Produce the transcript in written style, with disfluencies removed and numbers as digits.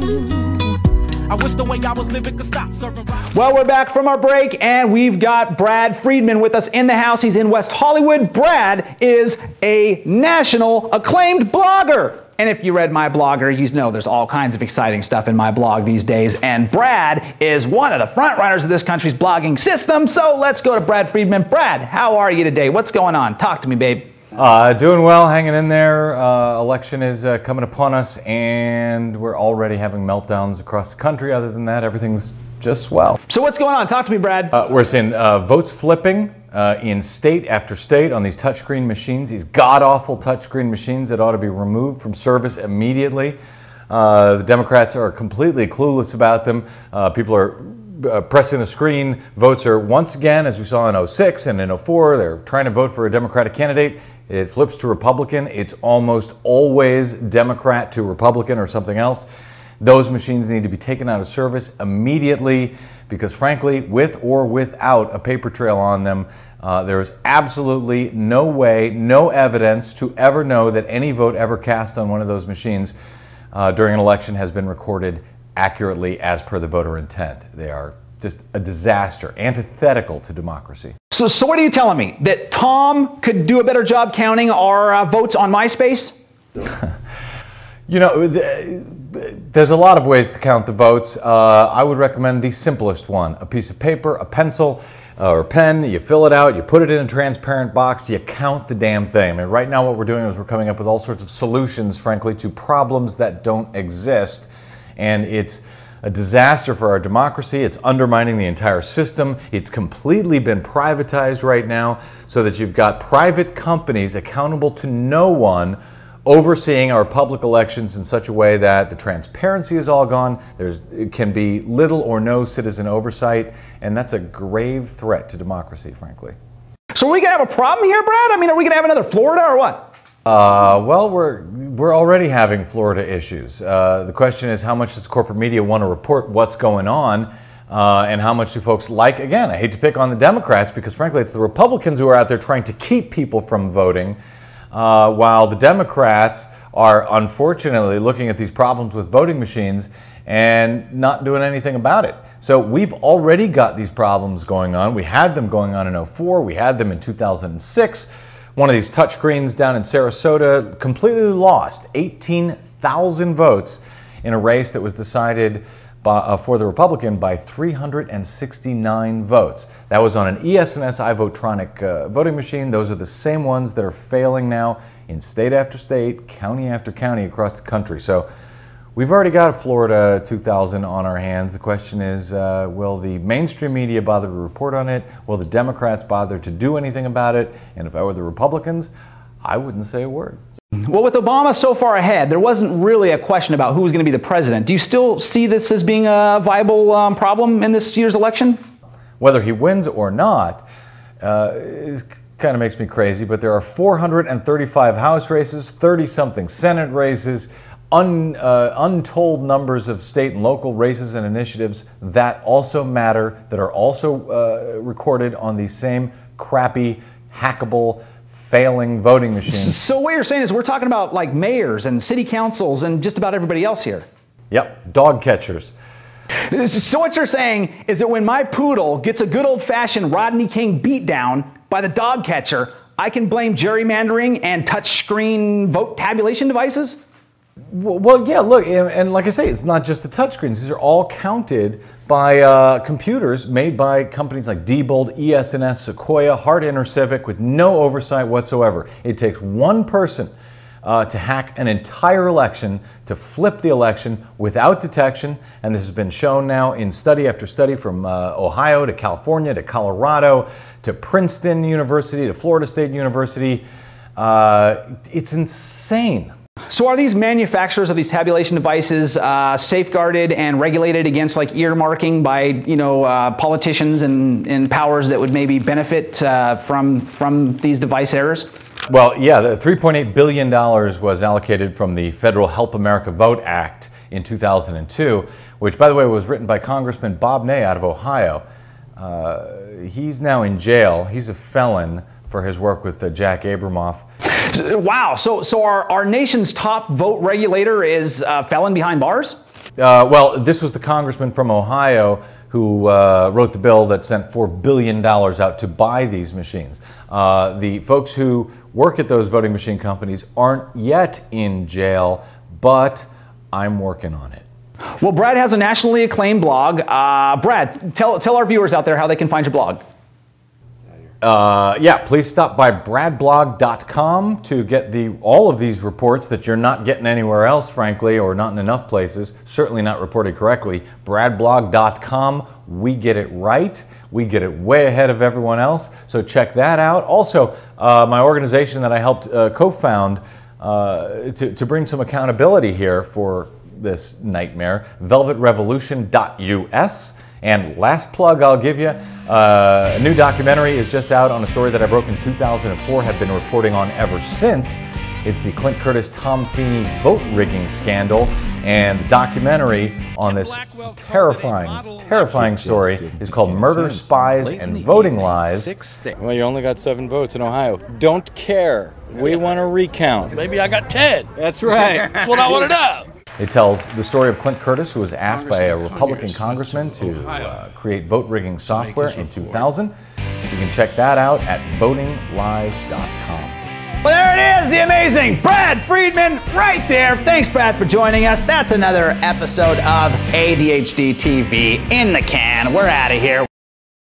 I wish the way I was living could stop serving rock. Well, we're back from our break, and we've got Brad Friedman with us in the house. He's in West Hollywood. Brad is a national acclaimed blogger. And if you read my blogger, you know there's all kinds of exciting stuff in my blog these days. And Brad is one of the front runners of this country's blogging system. So let's go to Brad Friedman. Brad, how are you today? What's going on? Talk to me, babe. Doing well, hanging in there. Election is coming upon us, and we're already having meltdowns across the country. Other than that, everything's just swell. So what's going on? Talk to me, Brad. We're seeing votes flipping in state after state on these touchscreen machines, these god-awful touchscreen machines that ought to be removed from service immediately. The Democrats are completely clueless about them. People are pressing the screen. Votes are once again, as we saw in 06 and in 04, they're trying to vote for a Democratic candidate. It flips to Republican. It's almost always Democrat to Republican or something else. Those machines need to be taken out of service immediately because, frankly, with or without a paper trail on them, there is absolutely no way, no evidence to ever know that any vote ever cast on one of those machines during an election has been recorded accurately as per the voter intent. They are just a disaster, antithetical to democracy. So what are you telling me? That Tom could do a better job counting our votes on MySpace? You know, there's a lot of ways to count the votes. I would recommend the simplest one. A piece of paper, a pencil, or a pen, you fill it out, you put it in a transparent box, you count the damn thing. I mean, right now what we're doing is we're coming up with all sorts of solutions, frankly, to problems that don't exist. And it's a disaster for our democracy. It's undermining the entire system. It's completely been privatized right now so that you've got private companies accountable to no one overseeing our public elections in such a way that the transparency is all gone. It can be little or no citizen oversight, and that's a grave threat to democracy, frankly. So are we going to have a problem here, Brad? I mean, are we going to have another Florida or what? Well, we're already having Florida issues. The question is, how much does corporate media want to report what's going on, and how much do folks like? Again, I hate to pick on the Democrats because, frankly, it's the Republicans who are out there trying to keep people from voting, while the Democrats are unfortunately looking at these problems with voting machines and not doing anything about it. So we've already got these problems going on. We had them going on in 04. We had them in 2006. One of these touchscreens down in Sarasota completely lost 18,000 votes in a race that was decided for the Republican by 369 votes. That was on an ES&S iVotronic voting machine. Those are the same ones that are failing now in state after state, county after county across the country. So we've already got a Florida 2000 on our hands. The question is, will the mainstream media bother to report on it? Will the Democrats bother to do anything about it? And if I were the Republicans, I wouldn't say a word. Well, with Obama so far ahead, there wasn't really a question about who was going to be the president. Do you still see this as being a viable problem in this year's election? Whether he wins or not, it kind of makes me crazy, but there are 435 House races, 30-something Senate races, untold numbers of state and local races and initiatives that also matter, that are also recorded on these same crappy, hackable, failing voting machines. So what you're saying is we're talking about like mayors and city councils and just about everybody else here. Yep, dog catchers. So what you're saying is that when my poodle gets a good old-fashioned Rodney King beatdown by the dog catcher, I can blame gerrymandering and touchscreen vote tabulation devices? Well, yeah, look, and like I say, it's not just the touchscreens. These are all counted by computers made by companies like Diebold, ES&S, Sequoia, Hart InterCivic with no oversight whatsoever. It takes one person to hack an entire election, to flip the election without detection, and this has been shown now in study after study from Ohio to California to Colorado to Princeton University to Florida State University. It's insane. So are these manufacturers of these tabulation devices safeguarded and regulated against like earmarking by politicians and powers that would maybe benefit from these device errors? Well, yeah, the $3.8 billion was allocated from the Federal Help America Vote Act in 2002, which, by the way, was written by Congressman Bob Ney out of Ohio. He's now in jail. He's a felon for his work with Jack Abramoff. Wow, so our nation's top vote regulator is a felon behind bars? Well, this was the congressman from Ohio who wrote the bill that sent $4 billion out to buy these machines. The folks who work at those voting machine companies aren't yet in jail, but I'm working on it. Well, Brad has a nationally acclaimed blog. Brad, tell our viewers out there how they can find your blog. Yeah, please stop by bradblog.com to get all of these reports that you're not getting anywhere else, frankly, or not in enough places, certainly not reported correctly. Bradblog.com, we get it right. We get it way ahead of everyone else, so check that out. Also, my organization that I helped co-found to bring some accountability here for this nightmare, velvetrevolution.us. And last plug I'll give you, a new documentary is just out on a story that I broke in 2004, have been reporting on ever since. It's the Clint Curtis Tom Feeney vote rigging scandal, and the documentary on this terrifying story is called Murder, Spies, and Voting Lies. Well, you only got 7 votes in Ohio. Don't care. We want a recount. Maybe I got 10. That's right. That's what I want to know. It tells the story of Clint Curtis, who was asked by a Republican congressman to create vote rigging software in 2000. You can check that out at votinglies.com. Well, there it is, the amazing Brad Friedman right there. Thanks, Brad, for joining us. That's another episode of ADHD TV in the can. We're out of here.